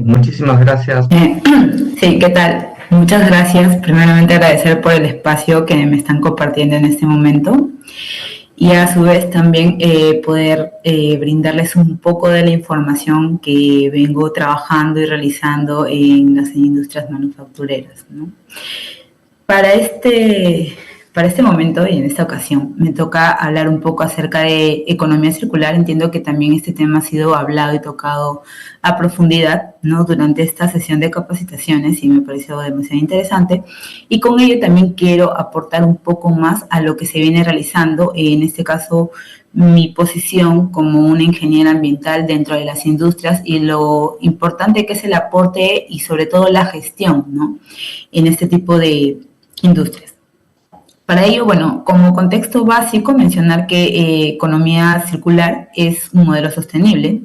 muchísimas gracias. Sí, ¿qué tal? Muchas gracias. Primeramente agradecer por el espacio que me están compartiendo en este momento y a su vez también poder brindarles un poco de la información que vengo trabajando y realizando en las industrias manufactureras, ¿no? Para este momento y en esta ocasión me toca hablar un poco acerca de economía circular. Entiendo que también este tema ha sido hablado y tocado a profundidad, ¿no? Durante esta sesión de capacitaciones y me pareció demasiado interesante. Y con ello también quiero aportar un poco más a lo que se viene realizando, en este caso mi posición como una ingeniera ambiental dentro de las industrias y lo importante que es el aporte y sobre todo la gestión, ¿no? En este tipo de industrias. Para ello, bueno, como contexto básico, mencionar que economía circular es un modelo sostenible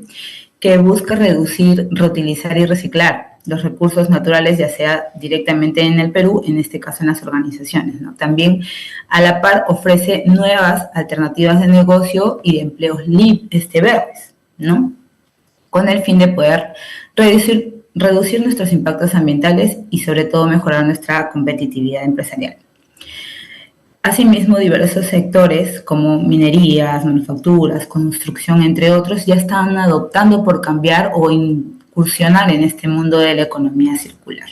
que busca reducir, reutilizar y reciclar los recursos naturales, ya sea directamente en el Perú, en este caso en las organizaciones, ¿no? También, a la par, ofrece nuevas alternativas de negocio y de empleos verdes, ¿no? Con el fin de poder reducir nuestros impactos ambientales y sobre todo mejorar nuestra competitividad empresarial. Asimismo, diversos sectores como minerías, manufacturas, construcción, entre otros, ya están adoptando por cambiar o incursionar en este mundo de la economía circular.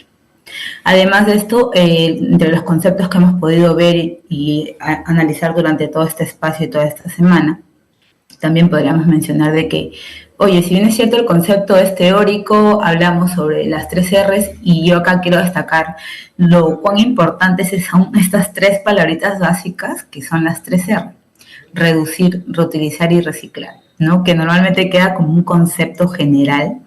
Además de esto, entre los conceptos que hemos podido ver y analizar durante todo este espacio y toda esta semana, también podríamos mencionar de que, oye, si bien es cierto el concepto es teórico, hablamos sobre las 3 R's y yo acá quiero destacar lo cuán importantes son estas 3 palabritas básicas que son las 3 R. Reducir, reutilizar y reciclar, ¿no? Que normalmente queda como un concepto general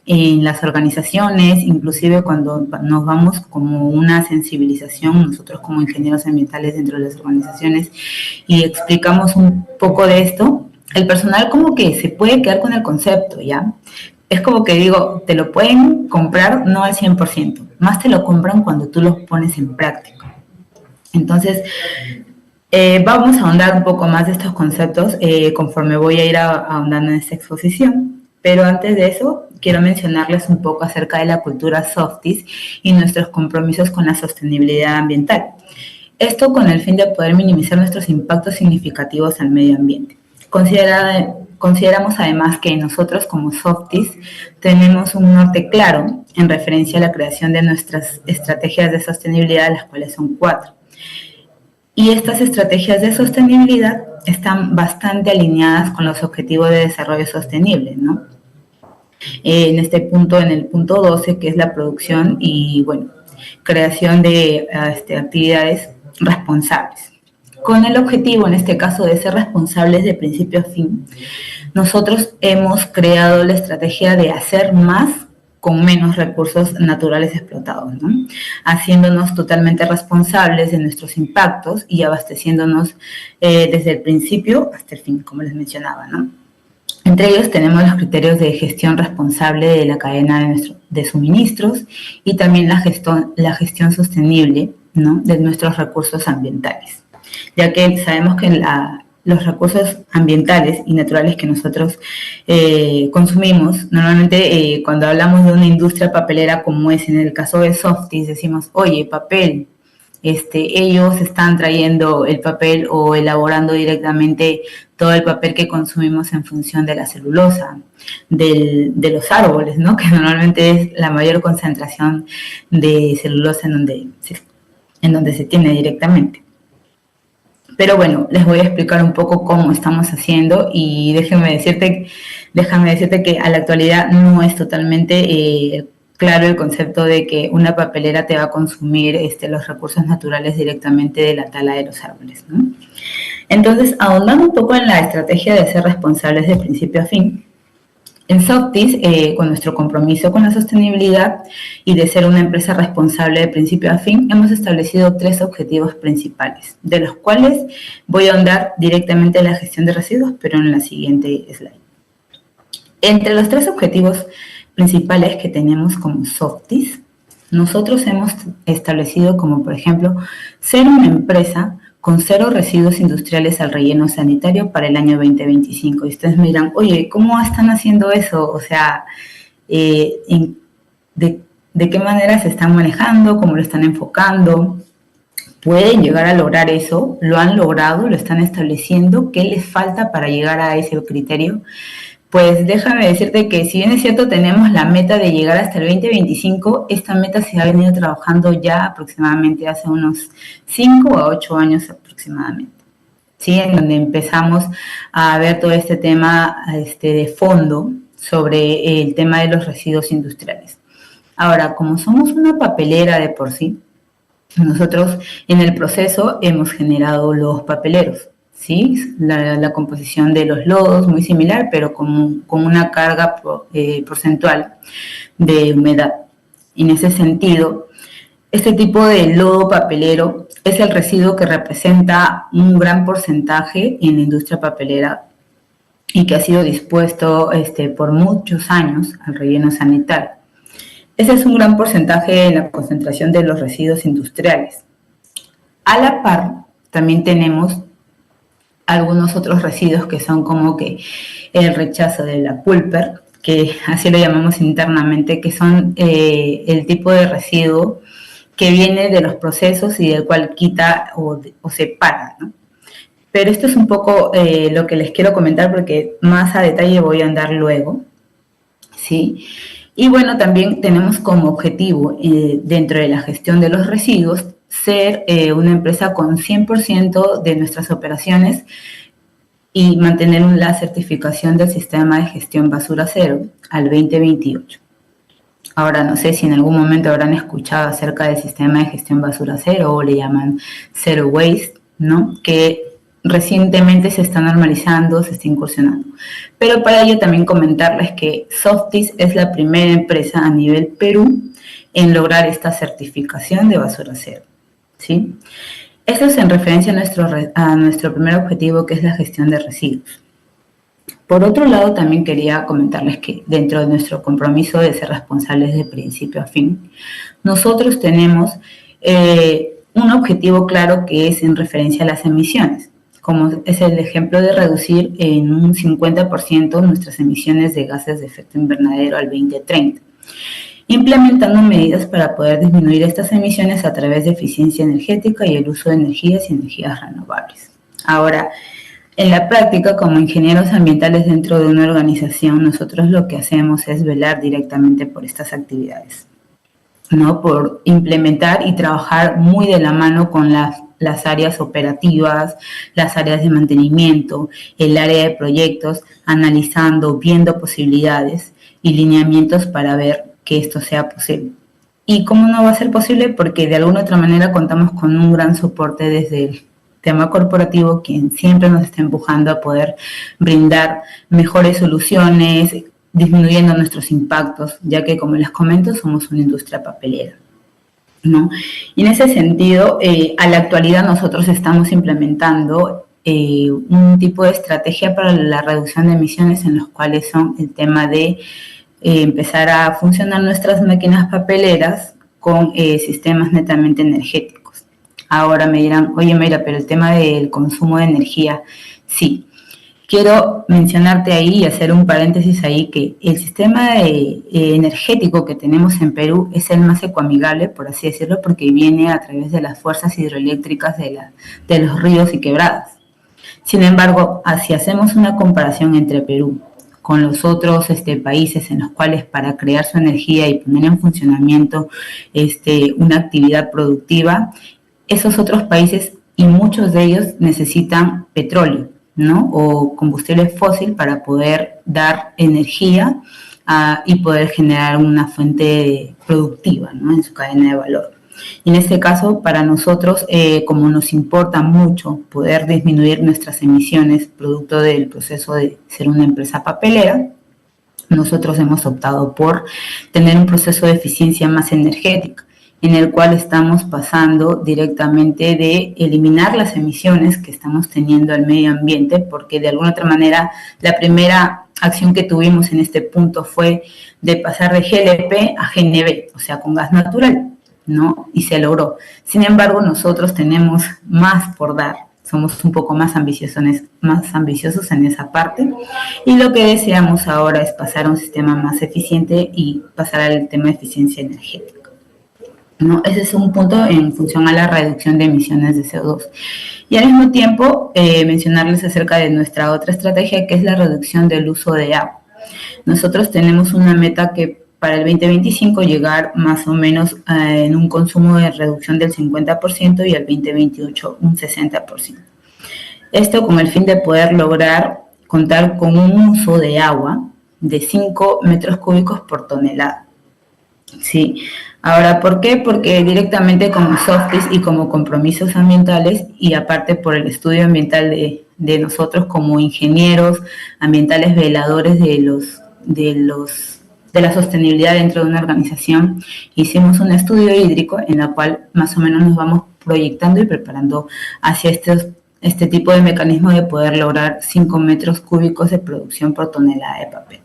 en las organizaciones, inclusive cuando nos vamos como una sensibilización, nosotros como ingenieros ambientales dentro de las organizaciones y explicamos un poco de esto, el personal como que se puede quedar con el concepto, ¿ya? Es como que digo, te lo pueden comprar no al 100%, más te lo compran cuando tú lo pones en práctica. Entonces, vamos a ahondar un poco más de estos conceptos conforme voy a ir ahondando en esta exposición. Pero antes de eso, quiero mencionarles un poco acerca de la cultura Softis y nuestros compromisos con la sostenibilidad ambiental. Esto con el fin de poder minimizar nuestros impactos significativos al medio ambiente. Consideramos además que nosotros como Softis tenemos un norte claro en referencia a la creación de nuestras estrategias de sostenibilidad, las cuales son 4. Y estas estrategias de sostenibilidad están bastante alineadas con los objetivos de desarrollo sostenible, ¿no? En este punto, en el punto 12, que es la producción y, bueno, creación de actividades responsables. Con el objetivo, en este caso, de ser responsables de principio a fin, nosotros hemos creado la estrategia de hacer más con menos recursos naturales explotados, ¿no? Haciéndonos totalmente responsables de nuestros impactos y abasteciéndonos desde el principio hasta el fin, como les mencionaba, ¿no? Entre ellos tenemos los criterios de gestión responsable de la cadena de suministros y también la gestión sostenible, ¿no? De nuestros recursos ambientales, ya que sabemos que los recursos ambientales y naturales que nosotros consumimos, normalmente cuando hablamos de una industria papelera como es en el caso de Softis, decimos, oye, papel, ellos están trayendo el papel o elaborando directamente todo el papel que consumimos en función de la celulosa, de los árboles, ¿no? Que normalmente es la mayor concentración de celulosa en donde se tiene directamente. Pero bueno, les voy a explicar un poco cómo estamos haciendo y déjame decirte que a la actualidad no es totalmente claro el concepto de que una papelera te va a consumir los recursos naturales directamente de la tala de los árboles, ¿no? Entonces, ahondando un poco en la estrategia de ser responsables de principio a fin, en Softis, con nuestro compromiso con la sostenibilidad y de ser una empresa responsable de principio a fin, hemos establecido 3 objetivos principales, de los cuales voy a ahondar directamente en la gestión de residuos, pero en la siguiente slide. Entre los 3 objetivos principales que tenemos como Softis, nosotros hemos establecido como, por ejemplo, ser una empresa con 0 residuos industriales al relleno sanitario para el año 2025. Y ustedes me dirán, oye, ¿cómo están haciendo eso? O sea, de qué manera se están manejando, cómo lo están enfocando. ¿Pueden llegar a lograr eso? ¿Lo han logrado? ¿Lo están estableciendo? ¿Qué les falta para llegar a ese criterio? Pues déjame decirte que si bien es cierto tenemos la meta de llegar hasta el 2025, esta meta se ha venido trabajando ya aproximadamente hace unos 5 a 8 años aproximadamente, ¿sí? En donde empezamos a ver todo este tema de fondo sobre el tema de los residuos industriales. Ahora, como somos una papelera de por sí, nosotros en el proceso hemos generado los papeleros, ¿sí? La composición de los lodos muy similar, pero con una carga porcentual de humedad. En ese sentido, este tipo de lodo papelero es el residuo que representa un gran porcentaje en la industria papelera y que ha sido dispuesto por muchos años al relleno sanitario. Ese es un gran porcentaje en la concentración de los residuos industriales. A la par, también tenemos algunos otros residuos que son como que el rechazo de la pulper, que así lo llamamos internamente, que son el tipo de residuo que viene de los procesos y del cual quita o separa, ¿no? Pero esto es un poco lo que les quiero comentar porque más a detalle voy a andar luego, ¿sí? Y bueno, también tenemos como objetivo dentro de la gestión de los residuos ser una empresa con 100% de nuestras operaciones y mantener la certificación del sistema de gestión basura cero al 2028. Ahora, no sé si en algún momento habrán escuchado acerca del sistema de gestión basura cero o le llaman Zero Waste, ¿no? Que recientemente se está normalizando, se está incursionando. Pero para ello también comentarles que Softis es la primera empresa a nivel Perú en lograr esta certificación de basura cero, ¿sí? Esto es en referencia a nuestro primer objetivo, que es la gestión de residuos. Por otro lado, también quería comentarles que dentro de nuestro compromiso de ser responsables de principio a fin, nosotros tenemos un objetivo claro que es en referencia a las emisiones, como es el ejemplo de reducir en un 50% nuestras emisiones de gases de efecto invernadero al 2030, implementando medidas para poder disminuir estas emisiones a través de eficiencia energética y el uso de energías y energías renovables. Ahora, en la práctica, como ingenieros ambientales dentro de una organización, nosotros lo que hacemos es velar directamente por estas actividades, ¿no? Por implementar y trabajar muy de la mano con las áreas operativas, las áreas de mantenimiento, el área de proyectos, analizando, viendo posibilidades y lineamientos para ver que esto sea posible. ¿Y cómo no va a ser posible? Porque de alguna otra manera contamos con un gran soporte desde el tema corporativo, quien siempre nos está empujando a poder brindar mejores soluciones, disminuyendo nuestros impactos, ya que, como les comento, somos una industria papelera, ¿no? Y en ese sentido, a la actualidad nosotros estamos implementando un tipo de estrategia para la reducción de emisiones, en los cuales son el tema de empezar a funcionar nuestras máquinas papeleras con sistemas netamente energéticos. Ahora me dirán, oye Mayra, pero el tema del consumo de energía, sí. Quiero mencionarte ahí y hacer un paréntesis ahí que el sistema energético que tenemos en Perú es el más ecoamigable, por así decirlo, porque viene a través de las fuerzas hidroeléctricas de los ríos y quebradas. Sin embargo, si hacemos una comparación entre Perú con los otros países en los cuales para crear su energía y poner en funcionamiento una actividad productiva, esos otros países y muchos de ellos necesitan petróleo, ¿no? O combustible fósil para poder dar energía y poder generar una fuente productiva, ¿no? En su cadena de valor. Y en este caso, para nosotros, como nos importa mucho poder disminuir nuestras emisiones producto del proceso de ser una empresa papelera, nosotros hemos optado por tener un proceso de eficiencia más energética, en el cual estamos pasando directamente de eliminar las emisiones que estamos teniendo al medio ambiente, porque de alguna otra manera la primera acción que tuvimos en este punto fue de pasar de GLP a GNV, o sea, con gas natural, ¿no? Y se logró. Sin embargo, nosotros tenemos más por dar, somos un poco más ambiciosos en esa parte, y lo que deseamos ahora es pasar a un sistema más eficiente y pasar al tema de eficiencia energética, ¿no? Ese es un punto en función a la reducción de emisiones de CO2. Y al mismo tiempo mencionarles acerca de nuestra otra estrategia, que es la reducción del uso de agua. Nosotros tenemos una meta que para el 2025 llegar más o menos en un consumo de reducción del 50% y al 2028 un 60%. Esto con el fin de poder lograr contar con un uso de agua de 5 metros cúbicos por tonelada. Sí. Ahora, ¿por qué? Porque directamente como Softis y como compromisos ambientales, y aparte por el estudio ambiental de nosotros como ingenieros ambientales veladores de la sostenibilidad dentro de una organización, hicimos un estudio hídrico en el cual más o menos nos vamos proyectando y preparando hacia este tipo de mecanismo de poder lograr 5 metros cúbicos de producción por tonelada de papel.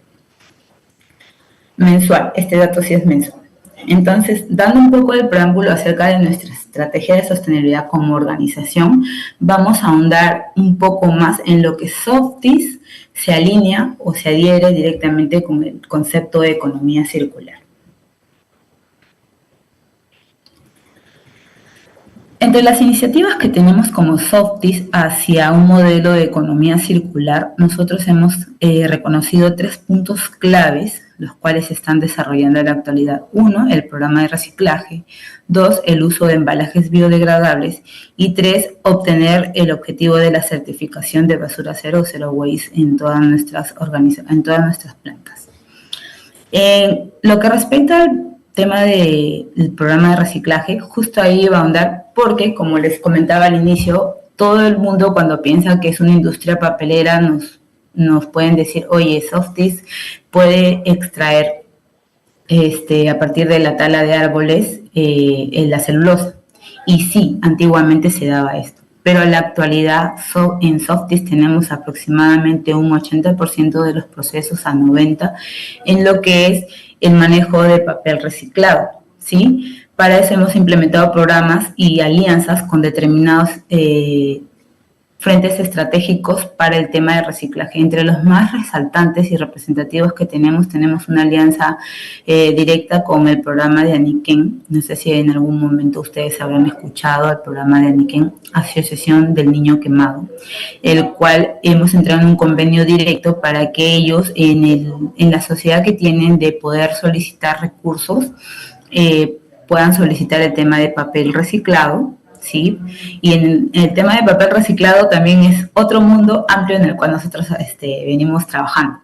Mensual, este dato sí es mensual. Entonces, dando un poco de preámbulo acerca de nuestra estrategia de sostenibilidad como organización, vamos a ahondar un poco más en lo que Softis se alinea o se adhiere directamente con el concepto de economía circular. Entre las iniciativas que tenemos como Softis hacia un modelo de economía circular, nosotros hemos reconocido 3 puntos claves, los cuales se están desarrollando en la actualidad. 1, el programa de reciclaje. 2, el uso de embalajes biodegradables. Y 3, obtener el objetivo de la certificación de basura cero o zero waste en todas nuestras plantas. Lo que respecta al tema del programa de reciclaje, justo ahí iba a ahondar porque, como les comentaba al inicio, todo el mundo cuando piensa que es una industria papelera nos pueden decir, oye, Softis puede extraer a partir de la tala de árboles la celulosa. Y sí, antiguamente se daba esto. Pero en la actualidad en Softis tenemos aproximadamente un 80% de los procesos a 90% en lo que es el manejo de papel reciclado, ¿sí? Para eso hemos implementado programas y alianzas con determinados frentes estratégicos para el tema de reciclaje. Entre los más resaltantes y representativos que tenemos una alianza directa con el programa de Aniquén. No sé si en algún momento ustedes habrán escuchado el programa de Aniquén, Asociación del Niño Quemado, el cual hemos entrado en un convenio directo para que ellos, en la sociedad que tienen de poder solicitar recursos, puedan solicitar el tema de papel reciclado, ¿sí? Y en el tema de papel reciclado también es otro mundo amplio en el cual nosotros venimos trabajando.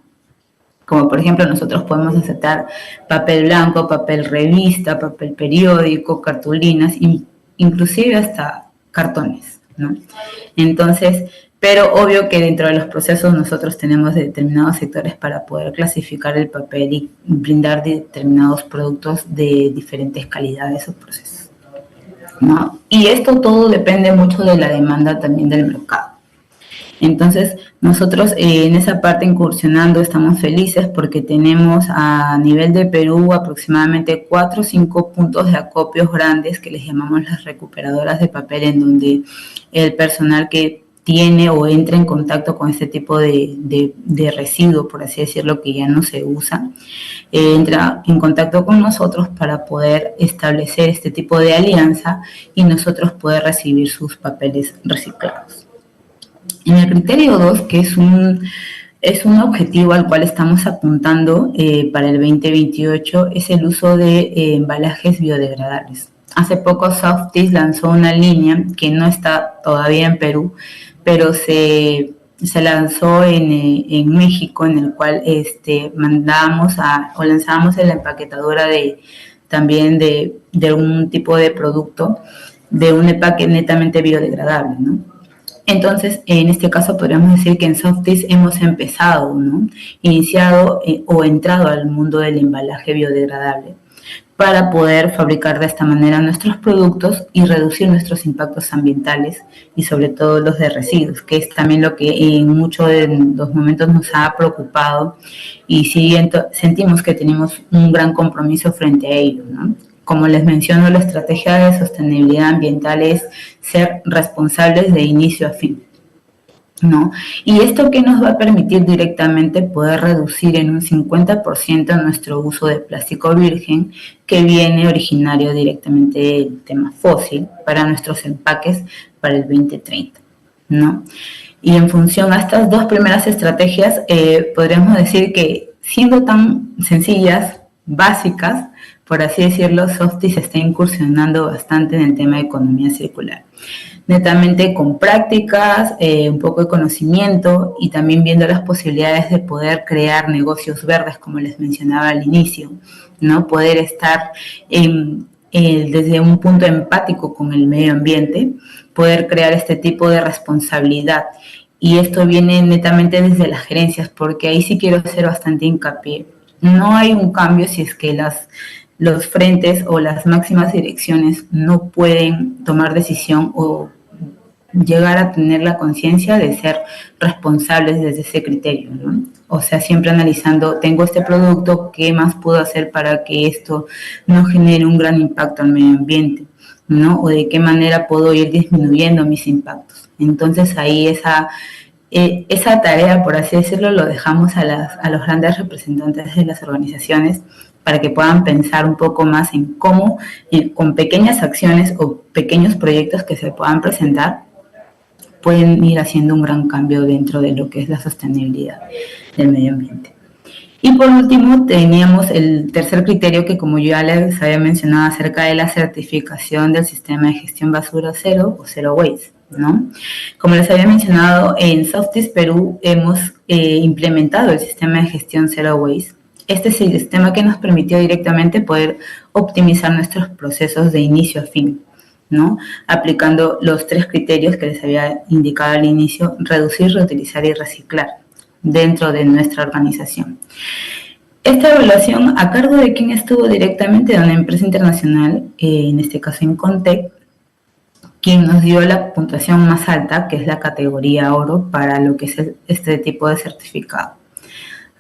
Como por ejemplo, nosotros podemos aceptar papel blanco, papel revista, papel periódico, cartulinas, inclusive hasta cartones, ¿no? Entonces, pero obvio que dentro de los procesos nosotros tenemos determinados sectores para poder clasificar el papel y brindar determinados productos de diferentes calidades o procesos, ¿no? Y esto todo depende mucho de la demanda también del mercado. Entonces, nosotros en esa parte incursionando estamos felices porque tenemos a nivel de Perú aproximadamente 4 o 5 puntos de acopios grandes que les llamamos las recuperadoras de papel, en donde el personal que tiene o entra en contacto con este tipo de residuo, por así decirlo, que ya no se usa, entra en contacto con nosotros para poder establecer este tipo de alianza y nosotros poder recibir sus papeles reciclados. En el criterio 2, que es un objetivo al cual estamos apuntando para el 2028, es el uso de embalajes biodegradables. Hace poco Softis lanzó una línea que no está todavía en Perú, pero se lanzó en México, en el cual lanzábamos en la empaquetadora también de un tipo de producto, de un empaque netamente biodegradable, ¿no? Entonces, en este caso podríamos decir que en Softis hemos empezado, ¿no? Iniciado o entrado al mundo del embalaje biodegradable para poder fabricar de esta manera nuestros productos y reducir nuestros impactos ambientales y sobre todo los de residuos, que es también lo que en muchos de los momentos nos ha preocupado y sí sentimos que tenemos un gran compromiso frente a ello, ¿no? como les menciono, la estrategia de sostenibilidad ambiental es ser responsables de inicio a fin, ¿no? Y esto que nos va a permitir directamente poder reducir en un 50% nuestro uso de plástico virgen que viene originario directamente del tema fósil para nuestros empaques para el 2030, ¿no? Y en función a estas dos primeras estrategias, podríamos decir que siendo tan sencillas, básicas, por así decirlo, Softis está incursionando bastante en el tema de economía circular. Netamente con prácticas, un poco de conocimiento y también viendo las posibilidades de poder crear negocios verdes, como les mencionaba al inicio, ¿no? Poder estar desde un punto empático con el medio ambiente, poder crear este tipo de responsabilidad. Y esto viene netamente desde las gerencias, porque ahí sí quiero hacer bastante hincapié. No hay un cambio si es que los frentes o las máximas direcciones no pueden tomar decisión o llegar a tener la conciencia de ser responsables desde ese criterio, ¿no? O sea, siempre analizando, tengo este producto, ¿qué más puedo hacer para que esto no genere un gran impacto al medio ambiente, ¿no? O de qué manera puedo ir disminuyendo mis impactos. Entonces ahí esa tarea, por así decirlo, lo dejamos a los grandes representantes de las organizaciones para que puedan pensar un poco más en cómo, con pequeñas acciones o pequeños proyectos que se puedan presentar, pueden ir haciendo un gran cambio dentro de lo que es la sostenibilidad del medio ambiente. Y por último, teníamos el tercer criterio que, como ya les había mencionado, acerca de la certificación del sistema de gestión basura cero o Zero Waste, ¿no? Como les había mencionado, en Softis Perú hemos implementado el sistema de gestión Zero Waste. Este es el sistema que nos permitió directamente poder optimizar nuestros procesos de inicio a fin, ¿no? Aplicando los 3 criterios que les había indicado al inicio: reducir, reutilizar y reciclar dentro de nuestra organización. Esta evaluación, a cargo de quien estuvo directamente, de una empresa internacional, en este caso Incontec, quien nos dio la puntuación más alta, que es la categoría oro, para lo que es este tipo de certificado.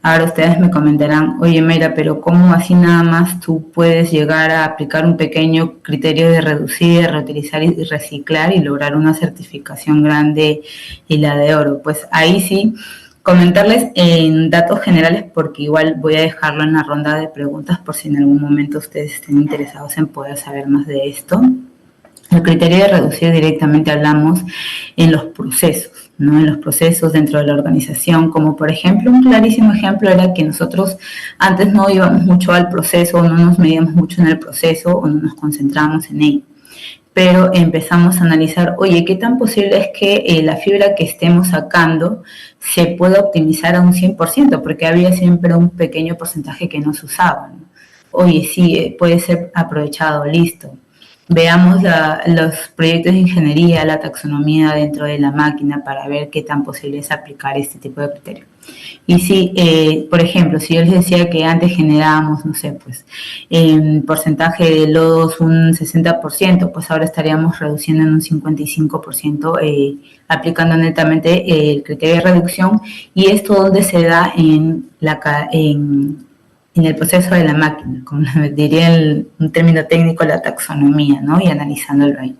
Ahora ustedes me comentarán, oye Mayra, pero ¿cómo así nada más tú puedes llegar a aplicar un pequeño criterio de reducir, reutilizar y reciclar y lograr una certificación grande y la de oro? Pues ahí sí, comentarles en datos generales, porque igual voy a dejarlo en la ronda de preguntas por si en algún momento ustedes estén interesados en poder saber más de esto. El criterio de reducir directamente hablamos en los procesos, ¿no? En los procesos dentro de la organización, como por ejemplo, un clarísimo ejemplo era que nosotros antes no íbamos mucho al proceso, no nos medíamos mucho en el proceso o no nos concentramos en ello. Pero empezamos a analizar, oye, ¿qué tan posible es que la fibra que estemos sacando se pueda optimizar a un 100%? Porque había siempre un pequeño porcentaje que no se usaba, ¿no? Oye, sí, puede ser aprovechado, listo. Veamos los proyectos de ingeniería, la taxonomía dentro de la máquina para ver qué tan posible es aplicar este tipo de criterio. Y si, por ejemplo, si yo les decía que antes generábamos, no sé, pues, en porcentaje de lodos un 60%, pues ahora estaríamos reduciendo en un 55%, aplicando netamente el criterio de reducción. Y esto donde se da en el proceso de la máquina, como diría un término técnico, la taxonomía, ¿no? Y analizándolo ahí.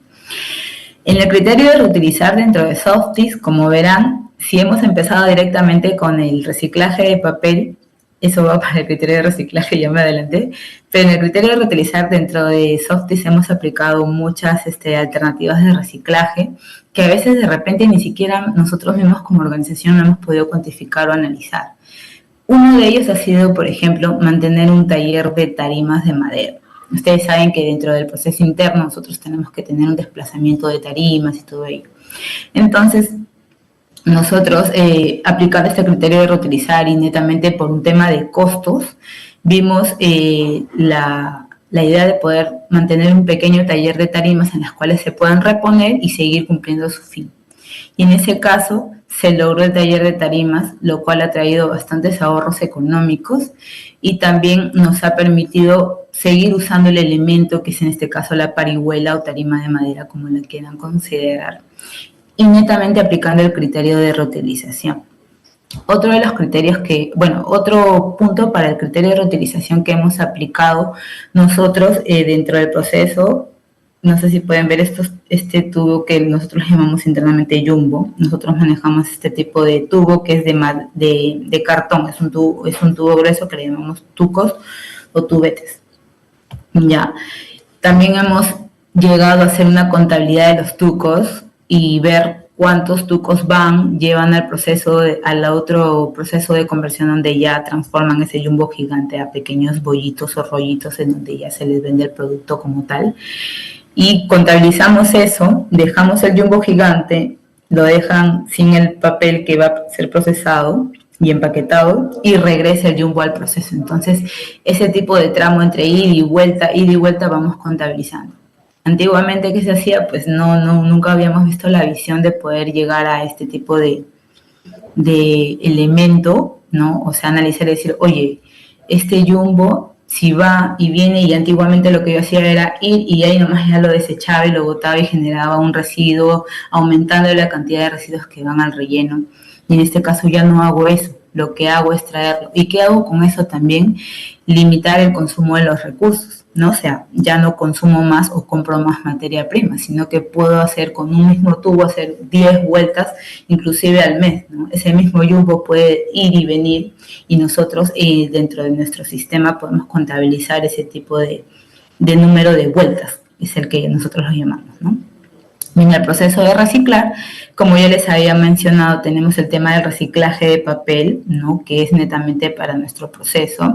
En el criterio de reutilizar dentro de Softis, como verán, si hemos empezado directamente con el reciclaje de papel, eso va para el criterio de reciclaje, ya me adelanté, pero en el criterio de reutilizar dentro de Softis hemos aplicado muchas alternativas de reciclaje que a veces de repente ni siquiera nosotros mismos como organización no hemos podido cuantificar o analizar. Uno de ellos ha sido, por ejemplo, mantener un taller de tarimas de madera. Ustedes saben que dentro del proceso interno nosotros tenemos que tener un desplazamiento de tarimas y todo ello. Entonces, nosotros, aplicando este criterio de reutilizar y netamente por un tema de costos, vimos la idea de poder mantener un pequeño taller de tarimas en las cuales se puedan reponer y seguir cumpliendo su fin. Y en ese caso se logró el taller de tarimas, lo cual ha traído bastantes ahorros económicos y también nos ha permitido seguir usando el elemento que es en este caso la parihuela o tarima de madera, como la quieran considerar, y netamente aplicando el criterio de reutilización. Otro de los criterios otro punto para el criterio de reutilización que hemos aplicado nosotros dentro del proceso, no sé si pueden ver este tubo que nosotros llamamos internamente jumbo. Nosotros manejamos este tipo de tubo que es de cartón, es un tubo grueso que le llamamos tucos o tubetes. Ya, también hemos llegado a hacer una contabilidad de los tucos y ver cuántos tucos llevan al otro proceso de conversión donde ya transforman ese jumbo gigante a pequeños bollitos o rollitos en donde ya se les vende el producto como tal. Y contabilizamos eso, dejamos el jumbo gigante, lo dejan sin el papel que va a ser procesado y empaquetado y regresa el jumbo al proceso. Entonces, ese tipo de tramo entre ida y vuelta vamos contabilizando. Antiguamente, ¿qué se hacía? Pues nunca habíamos visto la visión de poder llegar a este tipo de elemento, ¿no? O sea, analizar y decir, oye, este jumbo, si va y viene, y antiguamente lo que yo hacía era ir y ahí nomás ya lo desechaba y lo botaba y generaba un residuo, aumentando la cantidad de residuos que van al relleno. Y en este caso ya no hago eso, lo que hago es traerlo. ¿Y qué hago con eso también? Limitar el consumo de los recursos, ¿no? O sea, ya no consumo más o compro más materia prima, sino que puedo hacer con un mismo tubo, hacer 10 vueltas, inclusive al mes, ¿no? Ese mismo jumbo puede ir y venir y nosotros dentro de nuestro sistema podemos contabilizar ese tipo de número de vueltas, es el que nosotros lo llamamos, ¿no? En el proceso de reciclar, como ya les había mencionado, tenemos el tema del reciclaje de papel, ¿no? Que es netamente para nuestro proceso.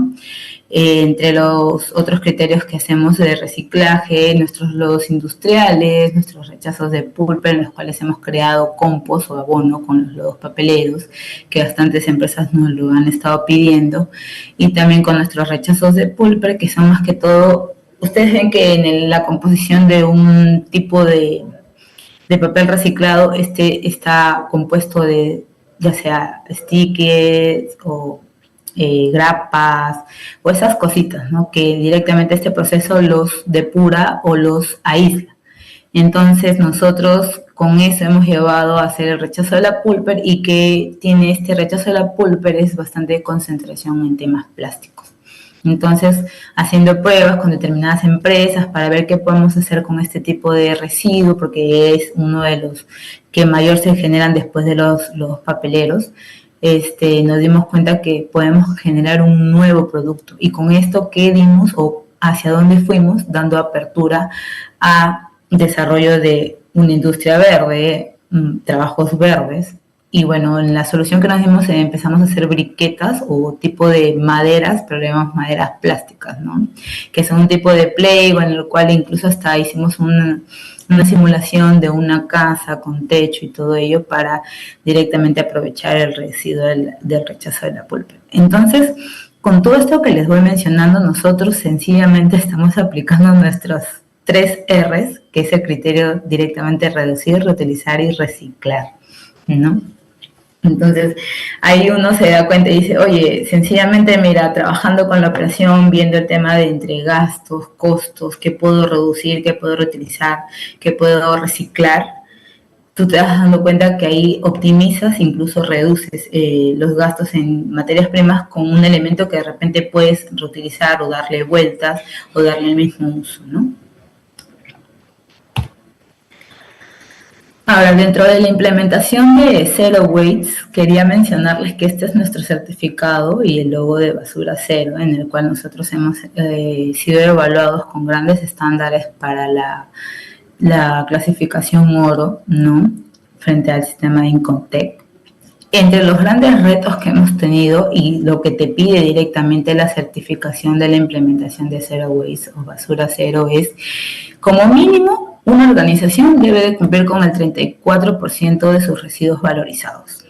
Entre los otros criterios que hacemos de reciclaje, nuestros lodos industriales, nuestros rechazos de pulper, en los cuales hemos creado compost o abono con los lodos papeleros, que bastantes empresas nos lo han estado pidiendo, y también con nuestros rechazos de pulper, que son más que todo, ustedes ven que en la composición de un tipo de papel reciclado, está compuesto de ya sea stickers o grapas o esas cositas, ¿no? Que directamente este proceso los depura o los aísla. Entonces nosotros con eso hemos llevado a hacer el rechazo de la pulper, y que tiene este rechazo de la pulper es bastante concentración en temas plásticos. Entonces, haciendo pruebas con determinadas empresas para ver qué podemos hacer con este tipo de residuo, porque es uno de los que mayor se generan después de los papeleros, nos dimos cuenta que podemos generar un nuevo producto. Y con esto, ¿qué dimos o hacia dónde fuimos? Dando apertura a desarrollo de una industria verde, trabajos verdes. Y bueno, en la solución que nos dimos empezamos a hacer briquetas o tipo de maderas, pero le llamamos maderas plásticas, ¿no? Que son un tipo de Plego en el cual incluso hasta hicimos una simulación de una casa con techo y todo ello para directamente aprovechar el residuo del rechazo de la pulpa. Entonces, con todo esto que les voy mencionando, nosotros sencillamente estamos aplicando nuestros 3 R's, que es el criterio directamente reducir, reutilizar y reciclar, ¿no? Entonces, ahí uno se da cuenta y dice, oye, sencillamente, mira, trabajando con la operación, viendo el tema de entre gastos, costos, qué puedo reducir, qué puedo reutilizar, qué puedo reciclar, tú te vas dando cuenta que ahí optimizas, incluso reduces los gastos en materias primas con un elemento que de repente puedes reutilizar o darle vueltas o darle el mismo uso, ¿no? Ahora, dentro de la implementación de Zero Waste, quería mencionarles que este es nuestro certificado y el logo de Basura Cero, en el cual nosotros hemos sido evaluados con grandes estándares para la clasificación oro, ¿no? Frente al sistema de Incontec. Entre los grandes retos que hemos tenido y lo que te pide directamente la certificación de la implementación de Zero Waste o Basura Cero es, como mínimo, una organización debe de cumplir con el 34% de sus residuos valorizados.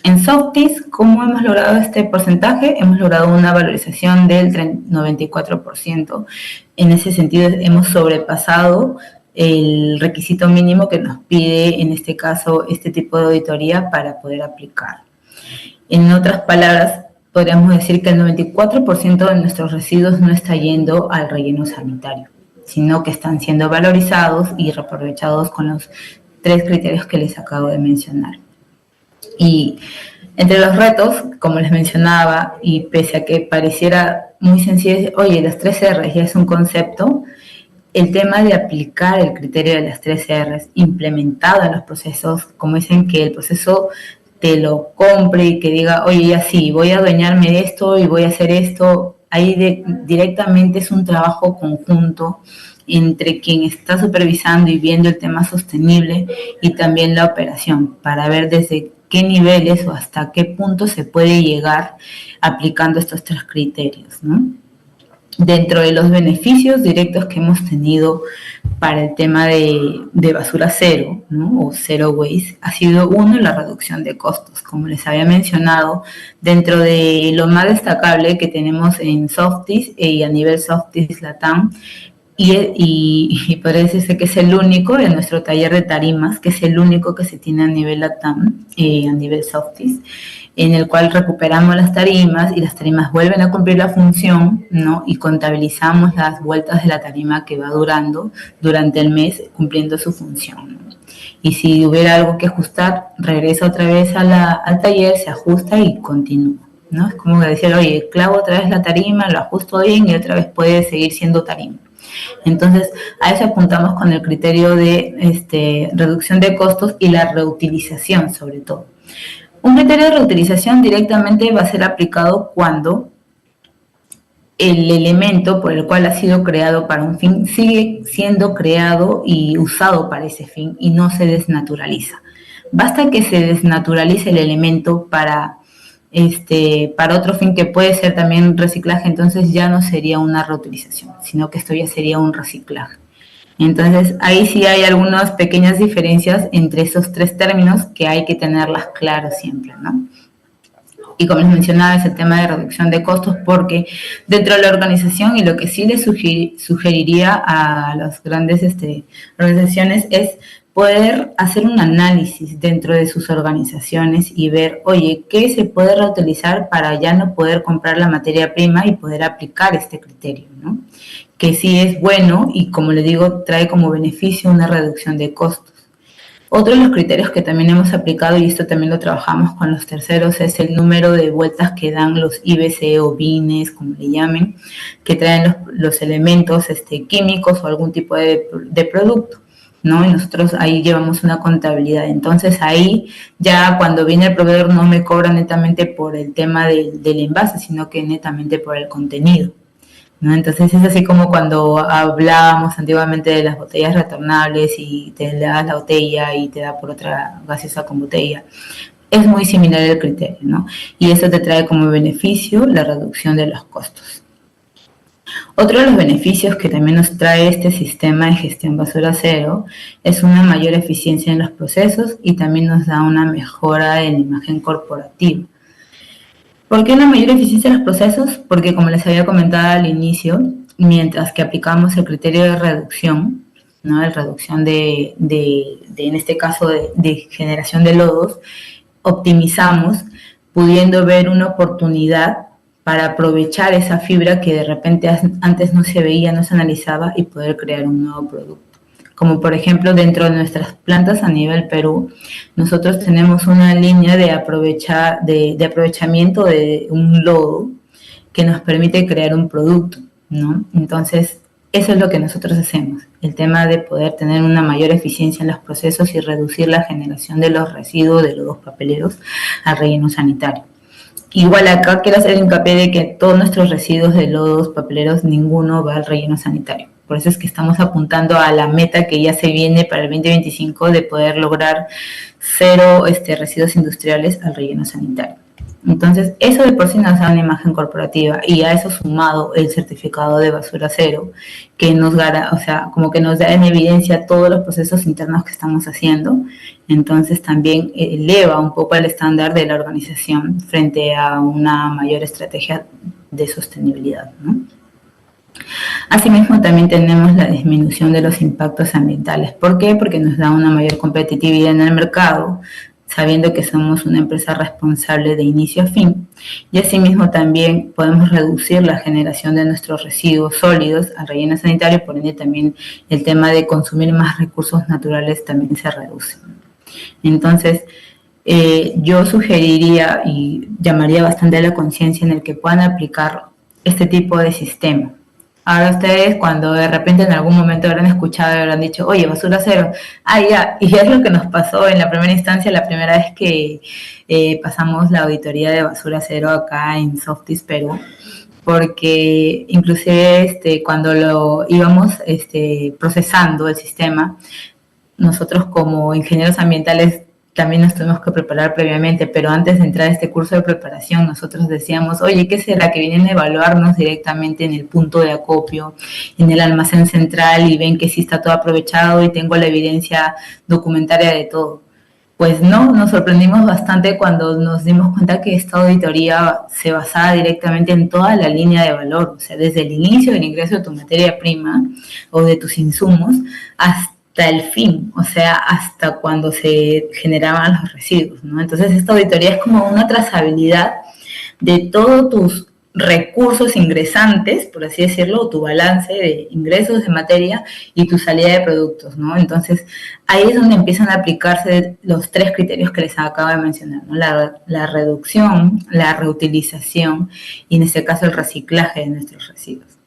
En Softis, ¿cómo hemos logrado este porcentaje? Hemos logrado una valorización del 94%. En ese sentido, hemos sobrepasado el requisito mínimo que nos pide, en este caso, este tipo de auditoría para poder aplicar. En otras palabras, podríamos decir que el 94% de nuestros residuos no está yendo al relleno sanitario, sino que están siendo valorizados y reaprovechados con los 3 criterios que les acabo de mencionar. Y Entre los retos, como les mencionaba, y pese a que pareciera muy sencillo, oye, las 3 R's ya es un concepto, el tema de aplicar el criterio de las 3 R's implementado en los procesos, como dicen que el proceso te lo compre y que diga, oye, ya sí, voy a adueñarme de esto y voy a hacer esto, ahí directamente es un trabajo conjunto entre quien está supervisando y viendo el tema sostenible y también la operación, para ver desde qué niveles o hasta qué punto se puede llegar aplicando estos 3 criterios, ¿no? Dentro de los beneficios directos que hemos tenido para el tema de basura cero, ¿no? O zero waste, ha sido uno, la reducción de costos. Como les había mencionado, dentro de lo más destacable que tenemos en Softis y a nivel Softis Latam, y parece decirse que es el único en nuestro taller de tarimas, que es el único que se tiene a nivel LATAM, a nivel Softis, en el cual recuperamos las tarimas y las tarimas vuelven a cumplir la función, ¿no? Y contabilizamos las vueltas de la tarima que va durando durante el mes cumpliendo su función, ¿no? Y si hubiera algo que ajustar, regresa otra vez al taller, se ajusta y continúa, ¿no? Es como decir, oye, clavo otra vez la tarima, lo ajusto bien y otra vez puede seguir siendo tarima. Entonces, a eso apuntamos con el criterio de reducción de costos y la reutilización, sobre todo. Un criterio de reutilización directamente va a ser aplicado cuando el elemento por el cual ha sido creado para un fin sigue siendo creado y usado para ese fin y no se desnaturaliza. Basta que se desnaturalice el elemento para otro fin que puede ser también reciclaje, entonces ya no sería una reutilización, sino que esto ya sería un reciclaje. Entonces, ahí sí hay algunas pequeñas diferencias entre esos 3 términos que hay que tenerlas claras siempre, ¿no? Y como les mencionaba, es el tema de reducción de costos, porque dentro de la organización, y lo que sí les sugeriría a las grandes organizaciones es poder hacer un análisis dentro de sus organizaciones y ver, oye, ¿qué se puede reutilizar para ya no poder comprar la materia prima y poder aplicar este criterio, ¿no? Que sí es bueno y, como les digo, trae como beneficio una reducción de costos. Otro de los criterios que también hemos aplicado, y esto también lo trabajamos con los terceros, es el número de vueltas que dan los IBC o BINES, como le llamen, que traen los elementos químicos o algún tipo de producto, ¿no? Y nosotros ahí llevamos una contabilidad. Entonces ahí ya cuando viene el proveedor no me cobra netamente por el tema del envase, sino que netamente por el contenido, ¿no? Entonces es así como cuando hablábamos antiguamente de las botellas retornables y te das la botella y te da por otra gaseosa con botella. Es muy similar el criterio, ¿no? Y eso te trae como beneficio la reducción de los costos. Otro de los beneficios que también nos trae este sistema de gestión basura cero es una mayor eficiencia en los procesos y también nos da una mejora en la imagen corporativa. ¿Por qué una mayor eficiencia en los procesos? Porque, como les había comentado al inicio, mientras que aplicamos el criterio de reducción, ¿no? De reducción en este caso, de generación de lodos, optimizamos, pudiendo ver una oportunidad para aprovechar esa fibra que de repente antes no se veía, no se analizaba y poder crear un nuevo producto. Como por ejemplo dentro de nuestras plantas a nivel Perú, nosotros tenemos una línea de aprovechamiento de un lodo que nos permite crear un producto, ¿no? Entonces, eso es lo que nosotros hacemos, el tema de poder tener una mayor eficiencia en los procesos y reducir la generación de los residuos de lodos papeleros al relleno sanitario. Igual acá quiero hacer hincapié de que todos nuestros residuos de lodos papeleros, ninguno va al relleno sanitario. Por eso es que estamos apuntando a la meta que ya se viene para el 2025 de poder lograr 0 residuos industriales al relleno sanitario. Entonces, eso de por sí nos da una imagen corporativa y a eso sumado el certificado de basura cero, que nos como que nos da en evidencia todos los procesos internos que estamos haciendo. Entonces, también eleva un poco el estándar de la organización frente a una mayor estrategia de sostenibilidad, ¿no? Asimismo, también tenemos la disminución de los impactos ambientales. ¿Por qué? Porque nos da una mayor competitividad en el mercado, sabiendo que somos una empresa responsable de inicio a fin. Y asimismo también podemos reducir la generación de nuestros residuos sólidos al relleno sanitario, por ende también el tema de consumir más recursos naturales también se reduce. Entonces, yo sugeriría y llamaría bastante a la conciencia en el que puedan aplicar este tipo de sistema. Ahora ustedes cuando de repente en algún momento habrán escuchado y habrán dicho, oye, basura cero, ya, y es lo que nos pasó en la primera instancia, la primera vez que pasamos la auditoría de basura cero acá en Softis Perú, porque inclusive cuando lo íbamos procesando el sistema, nosotros como ingenieros ambientales también nos tuvimos que preparar previamente, pero antes de entrar a este curso de preparación nosotros decíamos, oye, ¿qué será? Que vienen a evaluarnos directamente en el punto de acopio, en el almacén central y ven que sí está todo aprovechado y tengo la evidencia documentaria de todo. Pues no, nos sorprendimos bastante cuando nos dimos cuenta que esta auditoría se basaba directamente en toda la línea de valor, o sea, desde el inicio del ingreso de tu materia prima o de tus insumos hasta el fin, o sea, hasta cuando se generaban los residuos, ¿no? Entonces esta auditoría es como una trazabilidad de todos tus recursos ingresantes, por así decirlo, o tu balance de ingresos de materia y tu salida de productos, ¿no? Entonces ahí es donde empiezan a aplicarse los 3 criterios que les acabo de mencionar, ¿no? La reducción, la reutilización y en este caso el reciclaje de nuestros residuos.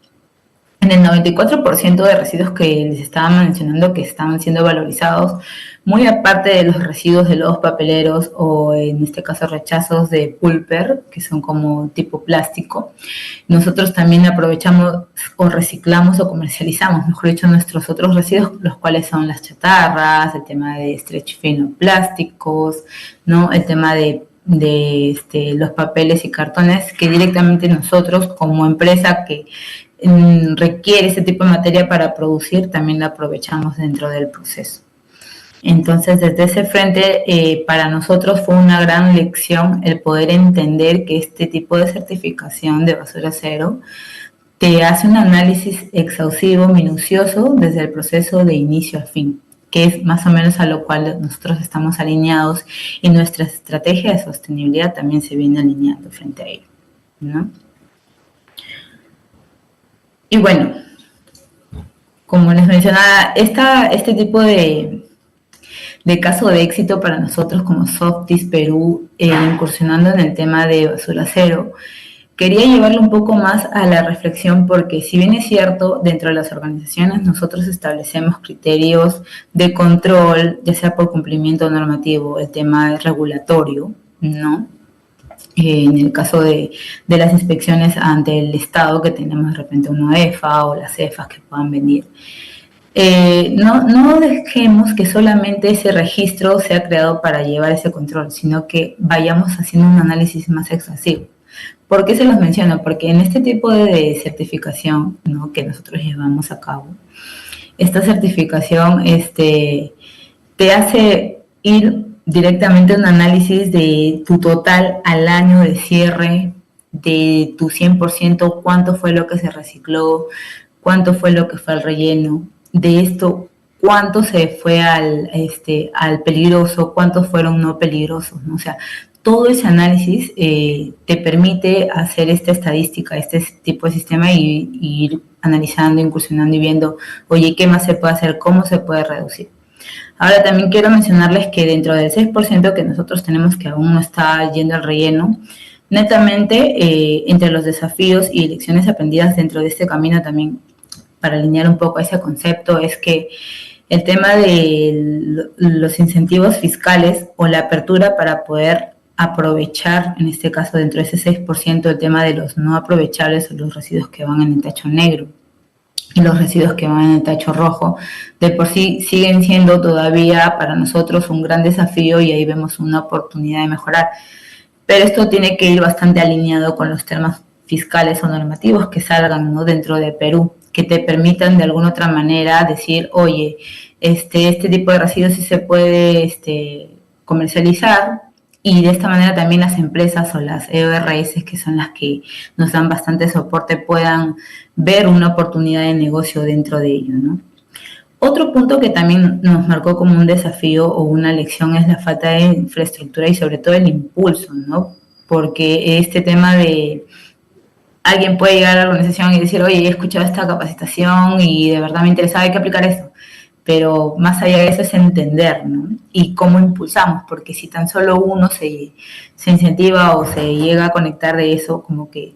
En el 94% de residuos que les estaba mencionando que estaban siendo valorizados, muy aparte de los residuos de lodos papeleros o en este caso rechazos de pulper, que son como tipo plástico, nosotros también aprovechamos o reciclamos o comercializamos, mejor dicho, nuestros otros residuos, los cuales son las chatarras, el tema de stretch film plásticos, ¿no? El tema de los papeles y cartones que directamente nosotros como empresa que requiere ese tipo de materia para producir, también la aprovechamos dentro del proceso. Entonces, desde ese frente, para nosotros fue una gran lección el poder entender que este tipo de certificación de basura cero te hace un análisis exhaustivo, minucioso, desde el proceso de inicio a fin, que es más o menos a lo cual nosotros estamos alineados y nuestra estrategia de sostenibilidad también se viene alineando frente a ello, ¿no? Y bueno, como les mencionaba, este tipo de caso de éxito para nosotros como Softis Perú, incursionando en el tema de basura cero, quería llevarlo un poco más a la reflexión porque si bien es cierto, dentro de las organizaciones nosotros establecemos criterios de control, ya sea por cumplimiento normativo, el tema regulatorio, ¿no? En el caso de las inspecciones ante el Estado, que tenemos de repente una EFA o las EFAs que puedan venir. No dejemos que solamente ese registro sea creado para llevar ese control, sino que vayamos haciendo un análisis más exhaustivo. ¿Por qué se los menciono? Porque en este tipo de certificación, ¿no?, que nosotros llevamos a cabo, esta certificación te hace ir directamente un análisis de tu total al año de cierre, de tu 100%, cuánto fue lo que se recicló, cuánto fue lo que fue al relleno, de esto, cuánto se fue al peligroso, cuántos fueron no peligrosos, ¿no? O sea, todo ese análisis te permite hacer esta estadística, este tipo de sistema y ir analizando, incursionando y viendo, oye, ¿qué más se puede hacer? ¿Cómo se puede reducir? Ahora también quiero mencionarles que dentro del 6% que nosotros tenemos que aún no está yendo al relleno, netamente entre los desafíos y lecciones aprendidas dentro de este camino también, para alinear un poco ese concepto, es que el tema de los incentivos fiscales o la apertura para poder aprovechar, en este caso dentro de ese 6%, el tema de los no aprovechables o los residuos que van en el tacho negro y los residuos que van en el tacho rojo, de por sí siguen siendo todavía para nosotros un gran desafío y ahí vemos una oportunidad de mejorar. Pero esto tiene que ir bastante alineado con los temas fiscales o normativos que salgan, ¿no?, dentro de Perú, que te permitan de alguna otra manera decir, oye, este tipo de residuos sí se puede comercializar, y de esta manera también las empresas o las EORS, que son las que nos dan bastante soporte, puedan ver una oportunidad de negocio dentro de ello, ¿no? Otro punto que también nos marcó como un desafío o una lección es la falta de infraestructura y sobre todo el impulso, ¿no? Porque este tema de alguien puede llegar a la organización y decir, oye, he escuchado esta capacitación y de verdad me interesaba, hay que aplicar esto. pero más allá de eso es entender, ¿no? Y cómo impulsamos, porque si tan solo uno se incentiva o se llega a conectar de eso, como que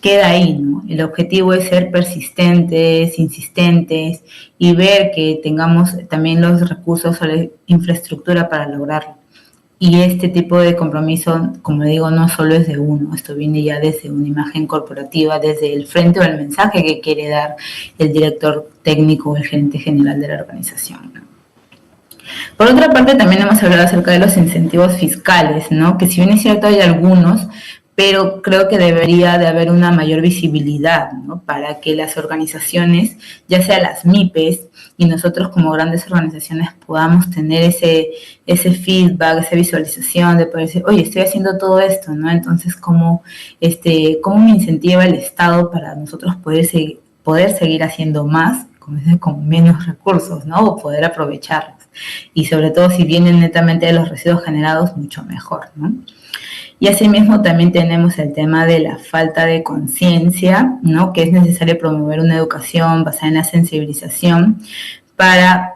queda ahí, ¿no? El objetivo es ser persistentes, insistentes y ver que tengamos también los recursos o la infraestructura para lograrlo. Y este tipo de compromiso, como digo, no solo es de uno, esto viene ya desde una imagen corporativa, desde el frente o el mensaje que quiere dar el director técnico o el gerente general de la organización, ¿no? Por otra parte, también hemos hablado acerca de los incentivos fiscales, ¿no? Que si bien es cierto hay algunos, pero creo que debería de haber una mayor visibilidad, ¿no? Para que las organizaciones, ya sea las MIPES y nosotros como grandes organizaciones podamos tener ese feedback, esa visualización de poder decir, oye, estoy haciendo todo esto, ¿no? Entonces, ¿cómo me incentiva el Estado para nosotros poder seguir haciendo más con menos recursos, ¿no? O poder aprovecharlos. Y sobre todo si vienen netamente de los residuos generados, mucho mejor, ¿no? Y asimismo también tenemos el tema de la falta de conciencia, ¿no? Que es necesario promover una educación basada en la sensibilización para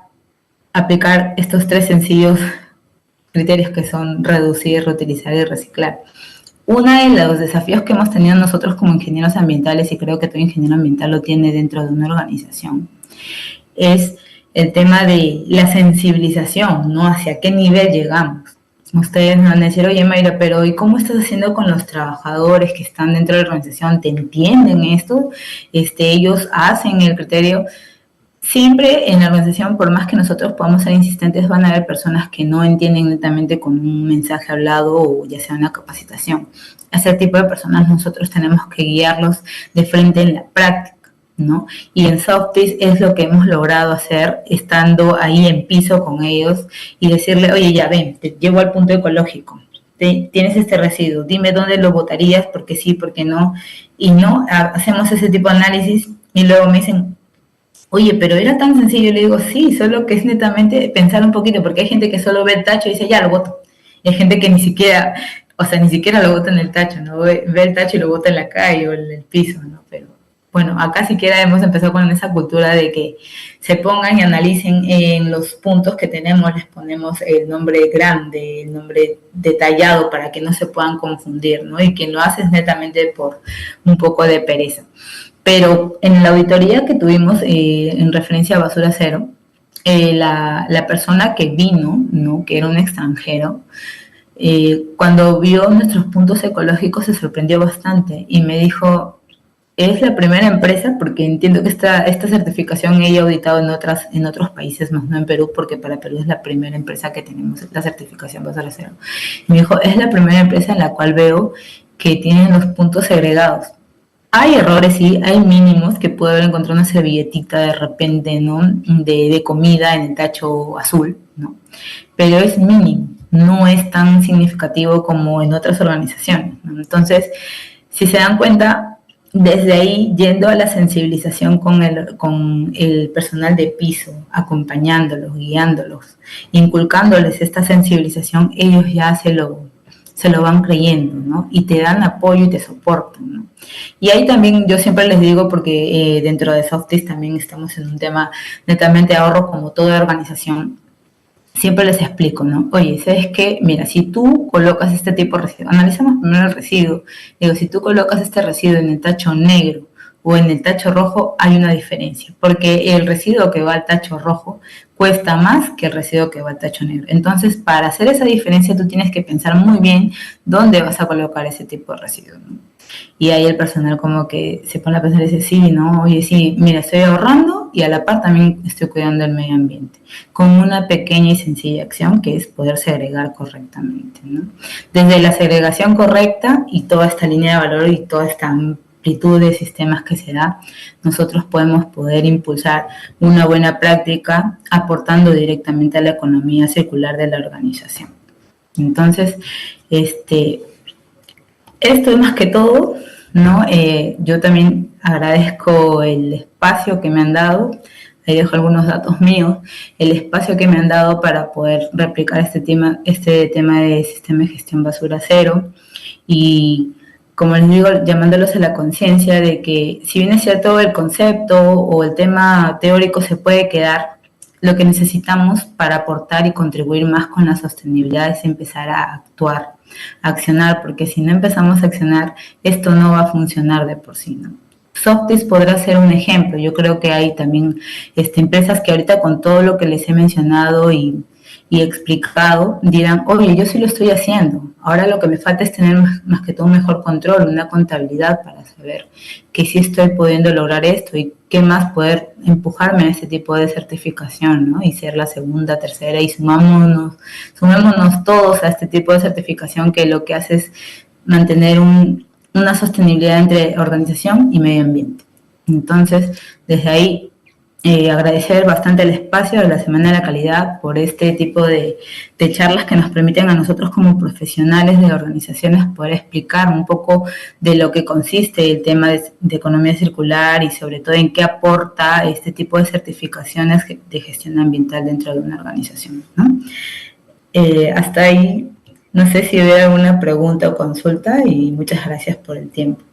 aplicar estos 3 sencillos criterios que son reducir, reutilizar y reciclar. Uno de los desafíos que hemos tenido nosotros como ingenieros ambientales, y creo que todo ingeniero ambiental lo tiene dentro de una organización, es el tema de la sensibilización, ¿no? Hacia qué nivel llegamos. Ustedes me van a decir, oye Mayra, pero ¿y cómo estás haciendo con los trabajadores que están dentro de la organización? ¿Te entienden esto? Ellos hacen el criterio. Siempre en la organización, por más que nosotros podamos ser insistentes, van a haber personas que no entienden netamente con un mensaje hablado o ya sea una capacitación. A ese tipo de personas nosotros tenemos que guiarlos de frente en la práctica, ¿no? Y en Softis es lo que hemos logrado hacer estando ahí en piso con ellos y decirle, oye, ya ven, te llevo al punto ecológico, tienes este residuo, dime dónde lo botarías, porque sí, porque no, y no, hacemos ese tipo de análisis y luego me dicen, oye, pero era tan sencillo, le digo, sí, solo que es netamente pensar un poquito, porque hay gente que solo ve el tacho y dice, ya lo boto, y hay gente que ni siquiera lo bota en el tacho, ¿no? Ve el tacho y lo bota en la calle o en el piso, ¿no? Pero bueno, acá siquiera hemos empezado con esa cultura de que se pongan y analicen en los puntos que tenemos, les ponemos el nombre grande, el nombre detallado para que no se puedan confundir, ¿no? Y quien lo hace es netamente por un poco de pereza. Pero en la auditoría que tuvimos en referencia a Basura Cero, la persona que vino, ¿no? Que era un extranjero, cuando vio nuestros puntos ecológicos se sorprendió bastante y me dijo, es la primera empresa, porque entiendo que esta certificación ella ha auditado en otros países, más no en Perú, porque para Perú es la primera empresa que tenemos la certificación Basura Cero. Y me dijo, es la primera empresa en la cual veo que tienen los puntos segregados. Hay errores, sí, hay mínimos, que puede haber encontrado una servilletita de repente, ¿no? De comida en el tacho azul, ¿no? Pero es mínimo, no es tan significativo como en otras organizaciones, ¿no? Entonces, si se dan cuenta, desde ahí, yendo a la sensibilización con el personal de piso, acompañándolos, guiándolos, inculcándoles esta sensibilización, ellos ya se lo van creyendo, ¿no? Y te dan apoyo y te soportan, ¿no? Y ahí también yo siempre les digo, porque dentro de Softis también estamos en un tema netamente de ahorro como toda organización, siempre les explico, ¿no? Oye, ¿sabes qué? Mira, si tú colocas este tipo de residuo, analizamos primero el residuo, digo, si tú colocas este residuo en el tacho negro o en el tacho rojo, hay una diferencia, porque el residuo que va al tacho rojo cuesta más que el residuo que va al tacho negro. Entonces, para hacer esa diferencia, tú tienes que pensar muy bien dónde vas a colocar ese tipo de residuo, ¿no? Y ahí el personal como que se pone a pensar y dice, sí, ¿no? Oye, sí, mira, estoy ahorrando y a la par también estoy cuidando el medio ambiente, con una pequeña y sencilla acción que es poder segregar correctamente, ¿no? Desde la segregación correcta y toda esta línea de valor y toda esta amplitud de sistemas que se da, nosotros podemos poder impulsar una buena práctica aportando directamente a la economía circular de la organización. Entonces, esto es más que todo, ¿no? Yo también agradezco el espacio que me han dado, ahí dejo algunos datos míos, el espacio que me han dado para poder replicar este tema de sistema de gestión basura cero y, como les digo, llamándolos a la conciencia de que si bien es cierto el concepto o el tema teórico se puede quedar, lo que necesitamos para aportar y contribuir más con la sostenibilidad es empezar a actuar, a accionar, porque si no empezamos a accionar, esto no va a funcionar de por sí, ¿no? Softis podrá ser un ejemplo. Yo creo que hay también empresas que ahorita con todo lo que les he mencionado y explicado dirán, oye, yo sí lo estoy haciendo. Ahora lo que me falta es tener más que todo un mejor control, una contabilidad para saber que sí estoy pudiendo lograr esto y qué más poder empujarme a este tipo de certificación, ¿no? Y ser la segunda, tercera y sumémonos todos a este tipo de certificación que lo que hace es mantener una sostenibilidad entre organización y medio ambiente. Entonces, desde ahí, agradecer bastante el espacio de la Semana de la Calidad por este tipo de charlas que nos permiten a nosotros como profesionales de organizaciones poder explicar un poco de lo que consiste el tema de economía circular y sobre todo en qué aporta este tipo de certificaciones de gestión ambiental dentro de una organización, ¿no? Hasta ahí, no sé si hubiera alguna pregunta o consulta y muchas gracias por el tiempo.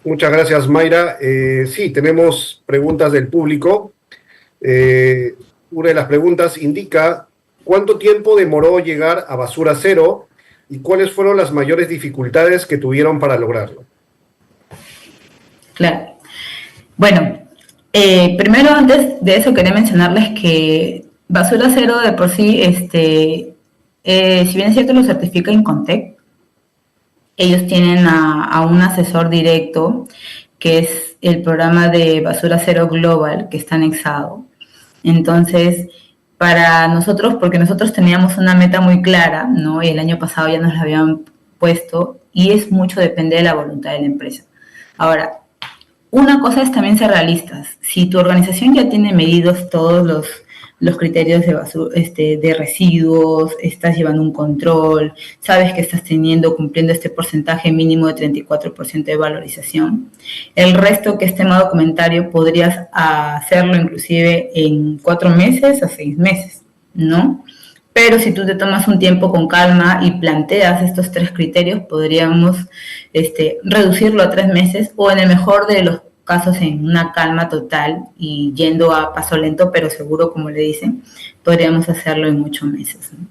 Muchas gracias, Mayra. Sí, tenemos preguntas del público. Una de las preguntas indica, ¿cuánto tiempo demoró llegar a Basura Cero y cuáles fueron las mayores dificultades que tuvieron para lograrlo? Claro. Bueno, primero antes de eso quería mencionarles que Basura Cero de por sí, si bien es cierto lo certifica Incontec, ellos tienen a un asesor directo, que es el programa de Basura Cero Global, que está anexado. Entonces, para nosotros, porque nosotros teníamos una meta muy clara, ¿no? Y el año pasado ya nos la habían puesto, y es mucho depende de la voluntad de la empresa. Ahora, una cosa es también ser realistas. Si tu organización ya tiene medidos todos los criterios de basura, de residuos, estás llevando un control, sabes que estás cumpliendo este porcentaje mínimo de 34% de valorización. El resto, que es tema documentario, podrías hacerlo inclusive en 4 meses a 6 meses, ¿no? Pero si tú te tomas un tiempo con calma y planteas estos 3 criterios, podríamos reducirlo a 3 meses o en el mejor de los casos en una calma total y yendo a paso lento pero seguro, como le dicen, podríamos hacerlo en 8 meses, ¿no?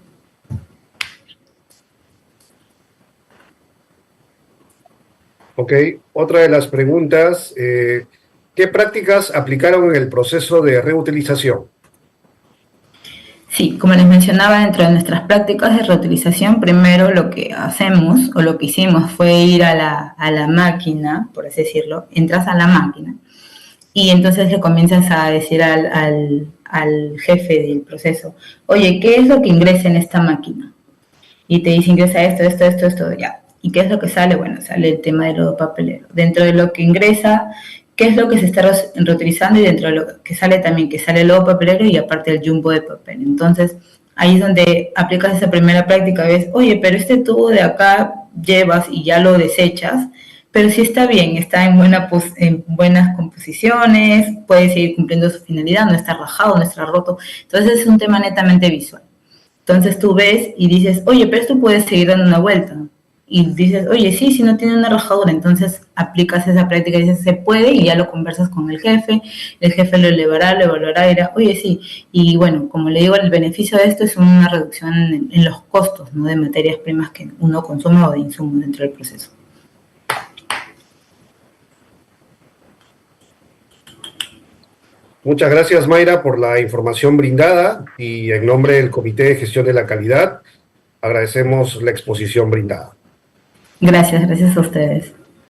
Ok, otra de las preguntas, ¿qué prácticas aplicaron en el proceso de reutilización? Sí, como les mencionaba, dentro de nuestras prácticas de reutilización, primero lo que hacemos o lo que hicimos fue ir a la máquina, por así decirlo, entras a la máquina y entonces le comienzas a decir al jefe del proceso, oye, ¿qué es lo que ingresa en esta máquina? Y te dice, ingresa esto, ya. ¿Y qué es lo que sale? Bueno, sale el tema del lodo papelero. Dentro de lo que ingresa, ¿qué es lo que se está reutilizando? Y dentro de lo que sale también, que sale el lodo papelero y aparte el jumbo de papel. Entonces, ahí es donde aplicas esa primera práctica, ves, oye, pero este tubo de acá llevas y ya lo desechas, pero sí está bien, está en buenas composiciones, puede seguir cumpliendo su finalidad, no está rajado, no está roto. Entonces, es un tema netamente visual. Entonces tú ves y dices, oye, pero esto puede seguir dando una vuelta. Y dices, oye, sí, si no tiene una rajadura, entonces aplicas esa práctica y dices, se puede, y ya lo conversas con el jefe lo elevará, lo evaluará y dirá, oye, sí. Y bueno, como le digo, el beneficio de esto es una reducción en los costos, ¿no?, de materias primas que uno consume o de insumos dentro del proceso. Muchas gracias, Mayra, por la información brindada y en nombre del Comité de Gestión de la Calidad, agradecemos la exposición brindada. Gracias a ustedes.